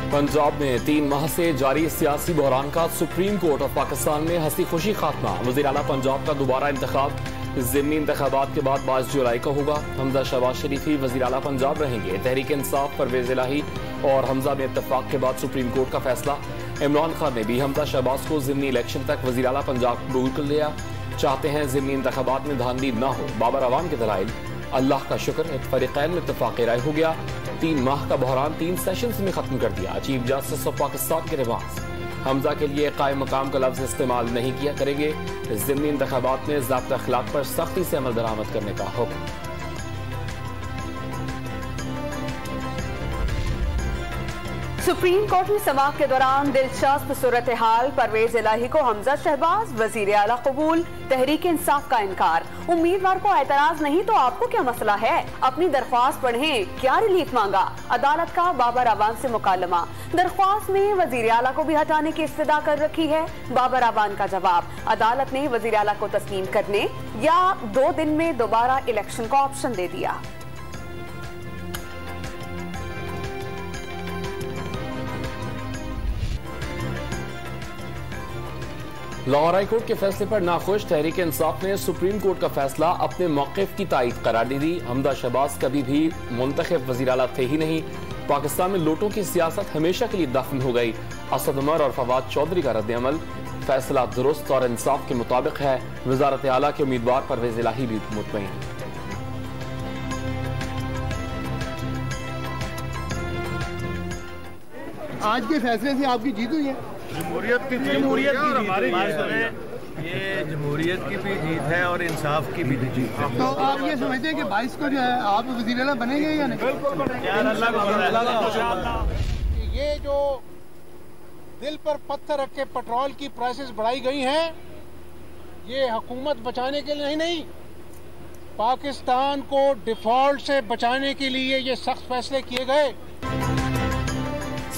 पंजाब में 3 माह से जारी सियासी बहरान का सुप्रीम कोर्ट ऑफ पाकिस्तान में हंसी खुशी खात्मा। वज़ीर आला पंजाब का दोबारा इंतखाब ज़िमनी इंतखाबात के बाद 22 जुलाई को होगा। हमजा शहबाज शरीफ ही वज़ीर आला पंजाब रहेंगे। तहरीक इंसाफ परवेज़ इलाही और हमजा में इत्तफाक के बाद सुप्रीम कोर्ट का फैसला। इमरान खान ने भी हमजा शहबाज को ज़िमनी इलेक्शन तक वज़ीर आला पंजाब कबूल कर लिया। चाहते हैं ज़िमनी इंतखाबात में धांधली न हो। बाबर अवाम के दलाइल। अल्लाह का शुक्र फरीक़ैन में इत्तफाक़ राय हो गया। 3 माह का बहरान 3 सेशंस में खत्म कर दिया। चीफ जस्टिस ऑफ पाकिस्तान के रिमार्क्स। हमजा के लिए कायम मकाम का लफ्ज इस्तेमाल नहीं किया करेंगे। ज़िमनी इंतखाबात में ज़ाब्ता अखलाक पर सख्ती से अमल दरामद करने का हुक्म। सुप्रीम कोर्ट में समाअत के दौरान दिलचस्प सूरत हाल। परवेज इलाही को हमजा शहबाज, वजीर आला कबूल, तहरीक इंसाफ का इनकार। उम्मीदवार को एतराज नहीं तो आपको क्या मसला है? अपनी दरख्वास्त पढ़ें, क्या रिलीफ मांगा? अदालत का बाबर अवान से मुकालमा। दरख्वास्त में वजीर आला को भी हटाने की इस्तदा कर रखी है। बाबर अवान का जवाब, अदालत ने वजीर आला को तस्लीम करने या 2 दिन में दोबारा इलेक्शन का ऑप्शन दे दिया। लाहौर हाई कोर्ट के फैसले पर नाखुश तहरीक इंसाफ ने सुप्रीम कोर्ट का फैसला अपने मौक़िफ़ की तायीद करार दे दी। हमजा शहबाज कभी भी मुंतखब वज़ीर आला थे ही नहीं। पाकिस्तान में लोटों की सियासत हमेशा के लिए दफन हो गई। असद उमर और फवाद चौधरी का रद्द अमल। फैसला दुरुस्त और इंसाफ के मुताबिक है। वज़ारत आला के उम्मीदवार परवेज़ इलाही भी मुतमईन। आज के फैसले से आपकी जीत हुई है। जमहूरियत की जीत है। ये जमहूरियत की भी जीत है और इंसाफ की भी जीत है। तो आप ये समझते हैं कि 22 को जो है आप वज़ीर आला बनेंगे या नहीं? ये जो दिल पर पत्थर रख के पेट्रोल की प्राइसेस बढ़ाई गई हैं, ये हुकूमत बचाने के लिए नहीं, पाकिस्तान को डिफॉल्ट से बचाने के लिए ये सख्त फैसले किए गए।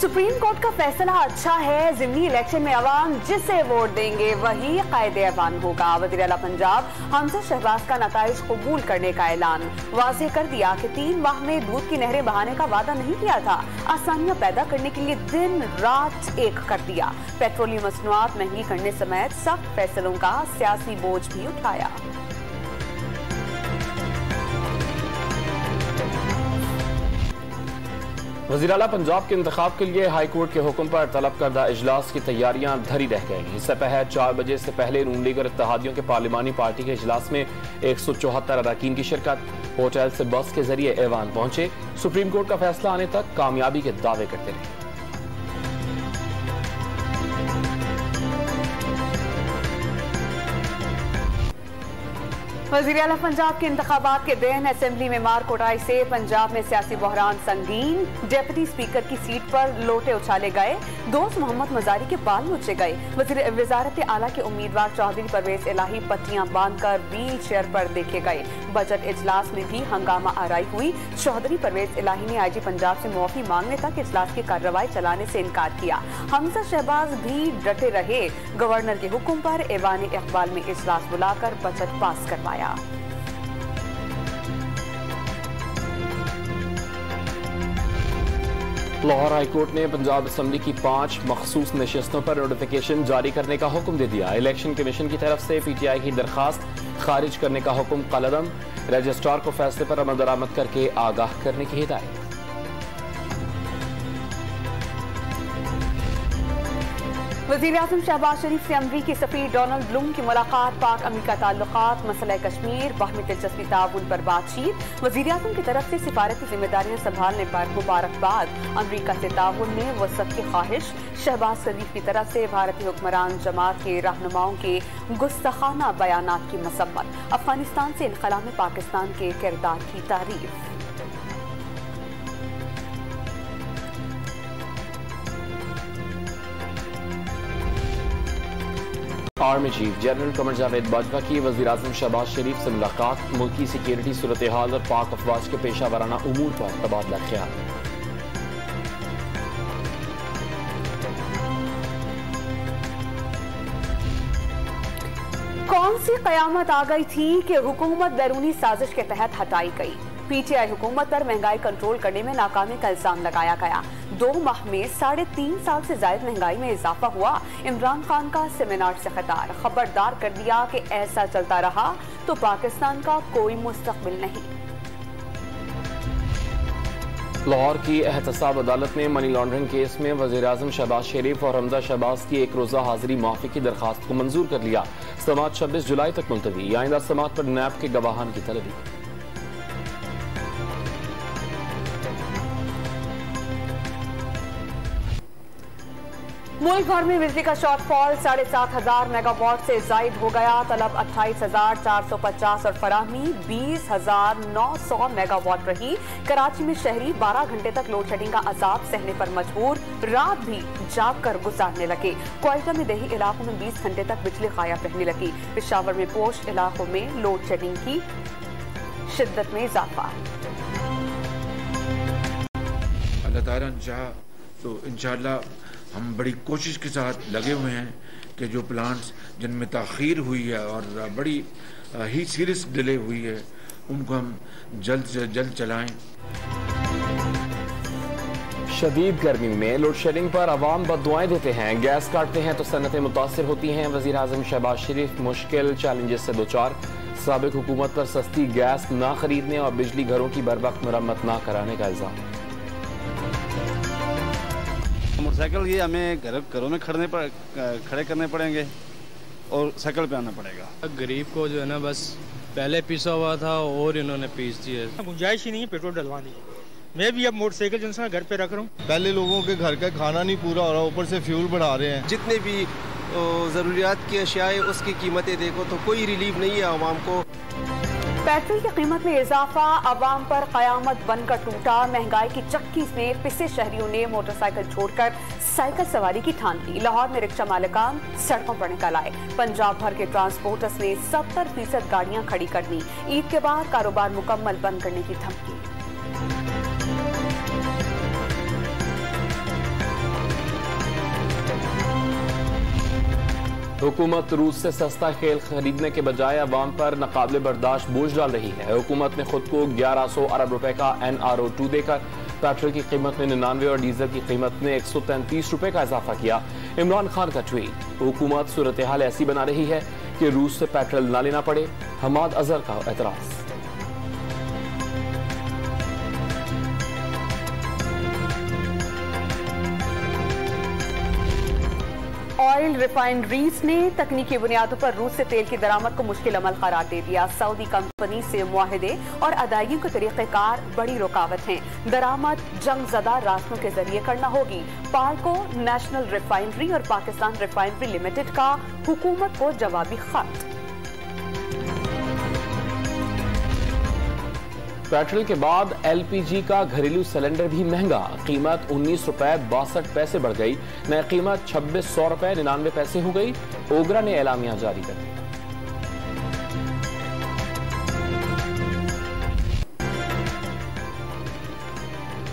सुप्रीम कोर्ट का फैसला अच्छा है। ज़िमनी इलेक्शन में अवाम जिसे वोट देंगे वही कायदे ऐवान होगा। वज़ीर आला पंजाब हमजा शहबाज का नताइज कबूल करने का ऐलान। वाज़ेह कर दिया कि 3 माह में दूध की नहरें बहाने का वादा नहीं किया था। आसानियां पैदा करने के लिए दिन रात एक कर दिया। पेट्रोलियम मसनूआत महंगी करने समेत सख्त फैसलों का सियासी बोझ भी उठाया। वज़ीर आला पंजाब के इंतखाब के लिए हाई कोर्ट के हुक्म पर तलब करदा इजलास की तैयारियां धरी रह गई। इससे पहले 4 बजे से पहले नून लीग और इत्तेहादियों के पार्लिमानी पार्टी के इजलास में 174 अरकान की शिरकत। होटल से बस के जरिए ऐवान पहुंचे। सुप्रीम कोर्ट का फैसला आने तक कामयाबी के दावे करते रहे। वज़ीर आला पंजाब के इंतखाबात के दिन असेंबली में मार कुटाई से पंजाब में सियासी बहरान संगीन। डिप्टी स्पीकर की सीट पर लोटे उछाले गए। दोस्त मोहम्मद मजारी के बाल नोचे गए। वज़ारत आला के उम्मीदवार चौधरी परवेज इलाही पट्टियां बांधकर व्हील चेयर पर देखे गए। बजट इजलास में भी हंगामा आराई हुई। चौधरी परवेज इलाही ने IG पंजाब से मुआफी मांगने तक इजलास की कार्रवाई चलाने से इनकार किया। हमजा शहबाज भी डटे रहे। गवर्नर के हुक्म पर ऐवान इकबाल में इजलास बुलाकर बजट पास करवाया। लाहौर हाई कोर्ट ने पंजाब असम्बली की 5 मखसूस नशिस्तों पर नोटिफिकेशन जारी करने का हुक्म दे दिया। इलेक्शन कमीशन की तरफ से PTI की दरखास्त खारिज करने का हुक्म कलअदम। रजिस्ट्रार को फैसले पर अमल दरामद करके आगाह करने की हिदायत। वज़ीर आज़म शहबाज शरीफ से अमरीकी सफ़ीर डोनाल्ड ब्लूम की मुलाकात। पाक अमरीका ताल्लुकात, मसला कश्मीर, बाहमी दिलचस्पी ताउन पर बातचीत। वज़ीर आज़म की तरफ से सिफारती जिम्मेदारियां संभालने पर मुबारकबाद। अमरीका से ताउन में वसअत की ख्वाहिश। शहबाज शरीफ की तरफ से भारतीय हुक्मरान जमात के रहनुमाओं के गुस्ताखाना बयानात की मसम्मत। अफगानिस्तान से इनखला में पाकिस्तान के किरदार की तारीफ। Army chief general Qamar Javed Bajwa की वज़ीर आज़म शहबाज शरीफ से मुलाकात। मुल्की सिक्योरिटी सूरत हाल और पाक अफवाज के पेशा वराना उमूर पर तबादला ख्याल। कौन सी कयामत आ गई थी कि हुकूमत बैरूनी साजिश के तहत हटाई गई। PTI हुकूमत पर महंगाई कंट्रोल करने में नाकामी का इल्जाम लगाया गया। 2 माह में 3.5 साल से ज्यादा महंगाई में इजाफा हुआ। इमरान खान का सेमिनार से खिताब, खबरदार कर दिया कि ऐसा चलता रहा तो पाकिस्तान का कोई मुस्तकबिल नहीं। लाहौर की एहतसाब अदालत ने मनी लॉन्ड्रिंग केस में वज़ीर-ए-आज़म शहबाज शरीफ और हमजा शहबाज की एक रोज़ा हाजिरी माफी की दरखास्त को मंजूर कर लिया। समाअत 26 जुलाई तक मुलतवी। आइंदा समाअत पर नैब के गवाहान की तलबी। मुल्क भर में बिजली का शॉर्टफॉल 7,500 मेगावाट से जायद हो गया। तलब 28,450 और फराहमी 20,900 मेगावाट रही। कराची में शहरी 12 घंटे तक लोड शेडिंग का अजाब सहने पर मजबूर, रात भी जाग कर गुजारने लगे। क्वेटा में देही इलाकों में 20 घंटे तक बिजली गायब रहने लगी। पेशावर में पोश इलाकों में लोड शेडिंग की शिद्दत में इजाफा। अल्लाह ताला चाहा तो इंशाअल्लाह हम बड़ी कोशिश के साथ लगे हुए हैं कि जो प्लांट्स जिनमें ताख़ीर हुई है और बड़ी ही सीरियस डिले हुई है उनको हम जल्द से जल्द चलाएं। शदीद गर्मी में लोड शेडिंग पर आवाम बद्दुआएं देते हैं। गैस काटते हैं तो सनतें मुतासिर होती हैं। वज़ीर-ए-आज़म शहबाज शरीफ मुश्किल चैलेंजेस से दोचार। साबिक़ हुकूमत पर सस्ती गैस न खरीदने और बिजली घरों की बरवक्त मरम्मत न कराने का इल्जाम। मोटरसाइकिल ये हमें घरों में खड़े करने पड़ेंगे और साइकिल पे आना पड़ेगा। गरीब को जो है ना बस पहले पीसा हुआ था और इन्होंने पीस दिया। गुंजाइश ही नहीं है पेट्रोल डलवाने की। मैं भी अब मोटरसाइकिल जो घर पे रख रहा हूँ। पहले लोगों के घर का खाना नहीं पूरा हो रहा, ऊपर से फ्यूल बढ़ा रहे हैं। जितने भी ज़रूरियात की अशियाएं उसकी कीमतें देखो तो कोई रिलीफ नहीं है आवाम को। पेट्रोल की कीमत में इजाफा अवाम पर कयामत बनकर टूटा। महंगाई की चक्की में पिसे शहरियों ने मोटरसाइकिल छोड़कर साइकिल सवारी की ठान ली। लाहौर में रिक्शा मालिकान सड़कों पर निकल आए। पंजाब भर के ट्रांसपोर्टर्स ने 70% गाड़ियां खड़ी कर दी। ईद के बाद कारोबार मुकम्मल बंद करने की धमकी। हुकूमत रूस से सस्ता खेल खरीदने के बजाय अवाम पर नाकाबिले बर्दाश्त बोझ डाल रही है। हुकूमत ने खुद को 1100 अरब रुपए का NRO2 देकर पेट्रोल की कीमत में 99 और डीजल की कीमत में 133 रुपए का इजाफा किया। इमरान खान का ट्वीट, हुकूमत सूरत हाल ऐसी बना रही है कि रूस से पेट्रोल न लेना पड़े। हमाद अजहर का एतराज। ऑयल रिफाइनरीज ने तकनीकी बुनियादों पर रूस से तेल की दरामद को मुश्किल अमल करार दे दिया। सऊदी कंपनी से मुआहदे और अदायगी के तरीक़ेकार बड़ी रुकावट हैं। दरामद जंगज़दा रास्तों के जरिए करना होगी। पाल्को, नेशनल रिफाइनरी और पाकिस्तान रिफाइनरी लिमिटेड का हुकूमत को जवाबी खत। पेट्रोल के बाद LPG का घरेलू सिलेंडर भी महंगा। कीमत 19 रुपए 62 पैसे बढ़ गई। नई कीमत 2600 रुपए 99 पैसे हो गई। ओगरा ने एलामिया जारी कर दिया।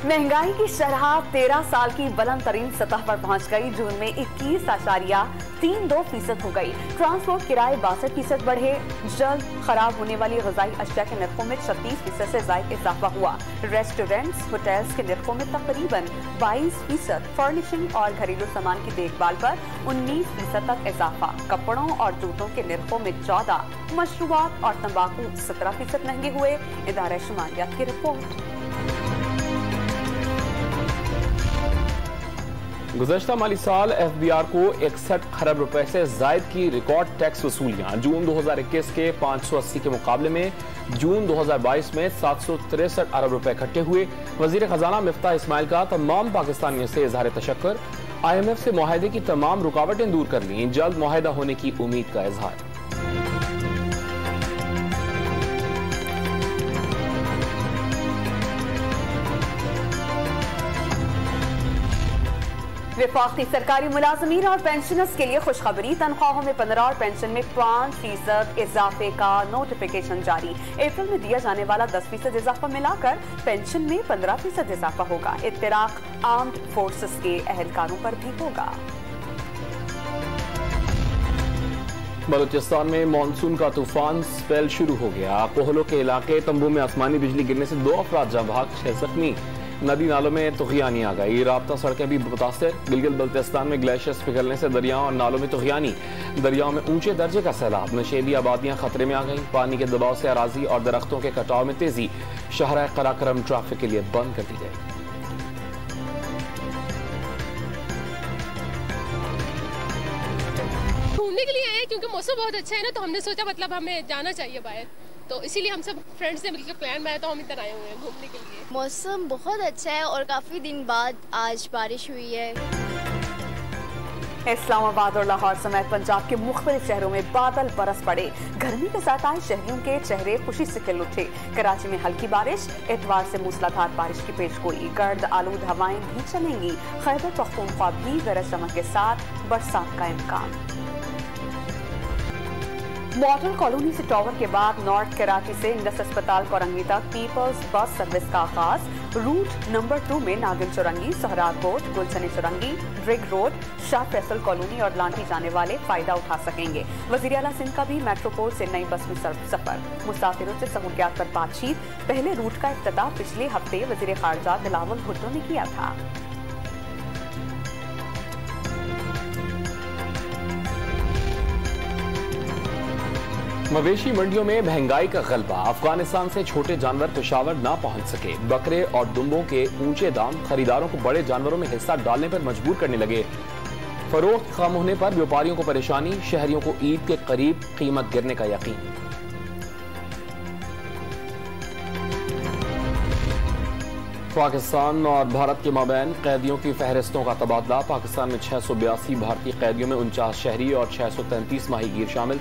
महंगाई की शरह 13 साल की बुलंद तरीन सतह पर पहुंच गई। जून में 21.32% हो गई। ट्रांसपोर्ट किराए 62% बढ़े। जल्द खराब होने वाली ग़िज़ाई अशिया के नरखों में 36% से ज़ायद इजाफा हुआ। रेस्टोरेंट्स, होटल्स के नरखों में तकरीबन 22%, फर्निशिंग और घरेलू सामान की देखभाल पर 19% तक इजाफा। कपड़ों और जूतों के नरखों में 14, मशरूबात और तंबाकू 17% महंगे हुए। इदारा शुमारियात की रिपोर्ट। गुज़श्ता माली साल FBR को 61 खरब रुपए से जायद की रिकॉर्ड टैक्स वसूलियां। जून 2021 के 580 के मुकाबले में जून 2022 में 763 अरब रुपए इकट्ठे हुए। वजीर खजाना मिफ्ताह इस्माइल का तमाम पाकिस्तानियों से इजहार तशक्कुर। IMF से मुआहदे की तमाम रुकावटें दूर कर ली। जल्द मुआहदा होने की उम्मीद का इजहार। वफाकी सरकारी मुलाजमीन और पेंशनर्स के लिए खुशखबरी। तनख्वाहों में 15 और पेंशन में 5% इजाफे का नोटिफिकेशन जारी। अप्रैल में दिया जाने वाला 10% इजाफा मिलाकर पेंशन में 15% इजाफा होगा। इत्तराक आर्म्ड फोर्सेस के एहलकारों पर भी होगा। बलूचिस्तान में मानसून का तूफान स्पेल शुरू हो गया। कोहलों के इलाके तंबू में आसमानी बिजली गिरने से 2 अफराद जाँ बहक, 6 जख्मी। नदी नालों में तुग़यानी आ गई, राब्ता सड़कें भी मुतासिर। गिलगित बल्तिस्तान में ग्लेशियर्स पिघलने से दरियाओं और नालों में तुग़यानी, दरियाओं में ऊंचे दर्जे का सैलाब, नशेबी आबादियां खतरे में आ गई। पानी के दबाव से अराजी और दरख्तों के कटाव में तेजी, शहर कराकरम ट्रैफिक के लिए बंद कर दी गई। घूमने के लिए आए क्योंकि मौसम बहुत अच्छा है ना, तो हमने सोचा मतलब हमें जाना चाहिए बाहर, तो इसीलिए हम सब फ्रेंड्स से मिलकर प्लान बनाया, तो हम इधर आए हुए हैं घूमने के लिए। मौसम बहुत अच्छा है और काफ़ी दिन बाद आज बारिश हुई है। इस्लामाबाद और लाहौर समेत पंजाब के मुख्तलिफ शहरों में बादल बरस पड़े। गर्मी के साथ आए शहरियों के चेहरे खुशी से खिल उठे। कराची में हल्की बारिश, इतवार से मूसलाधार बारिश की पेशगोई, गर्द आलूद हवाएं भी चलेंगी। खैबर पख्तूनख्वा भी गरज चमक के साथ बरसात का इम्कान। मॉडल कॉलोनी से टॉवर के बाद नॉर्थ कराची से इंडस अस्पताल कोरंगी तक पीपल्स बस सर्विस का आगाज। रूट नंबर 2 में नागिल चौरंगी, सोहराब कोट, गुलशनी चौरंगी, ड्रिग रोड, शाह फैसल कॉलोनी और लांटी जाने वाले फायदा उठा सकेंगे। वजीर आला सिंध का भी मेट्रोपोर्ट से नई बस में सफर। मुसाफिरों से सहूलियात पर बातचीत। पहले रूट का इफ्तिताह पिछले हफ्ते वजीर खारजा बिलावल भुट्टो ने किया था। मवेशी मंडियों में महंगाई का गलबा, अफगानिस्तान से छोटे जानवर पेशावर ना पहुंच सके। बकरे और दुम्बों के ऊंचे दाम खरीदारों को बड़े जानवरों में हिस्सा डालने पर मजबूर करने लगे। फरोख्त कम होने पर व्यापारियों को परेशानी, शहरियों को ईद के करीब कीमत गिरने का यकीन। पाकिस्तान और भारत के माबैन कैदियों की फहरिस्तों का तबादला। पाकिस्तान में 682 भारतीय कैदियों में 49 शहरी और 633 माहीगीर शामिल।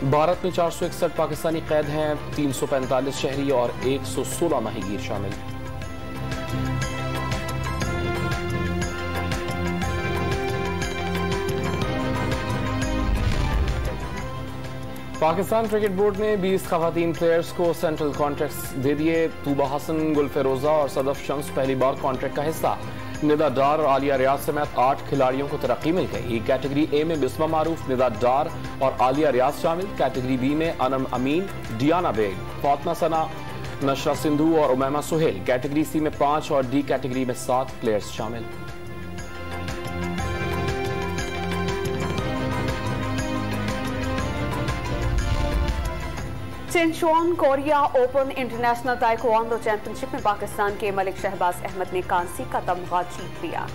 भारत में 461 पाकिस्तानी कैद हैं, 345 शहरी और 116 माहीगीर शामिल। पाकिस्तान क्रिकेट बोर्ड ने 20 खवातीन प्लेयर्स को सेंट्रल कॉन्ट्रैक्ट्स दे दिए। तूबा हसन, गुल फेरोजा और सदफ शम्स पहली बार कॉन्ट्रैक्ट का हिस्सा। निदा डार और आलिया रियाज समेत 8 खिलाड़ियों को तरक्की मिल गई। कैटेगरी ए में बिस्मा मारूफ, निदा डार और आलिया रियाज शामिल। कैटेगरी बी में अनम अमीन, डियाना बेग, फातमा सना, नशरा सिंधु और उमैमा सुहेल। कैटेगरी सी में 5 और डी कैटेगरी में 7 प्लेयर्स शामिल। Chuncheon Korea Open International taekwondo championship में पाकिस्तान के मलिक शहबाज अहमद ने कांसी का तमगा जीत लिया।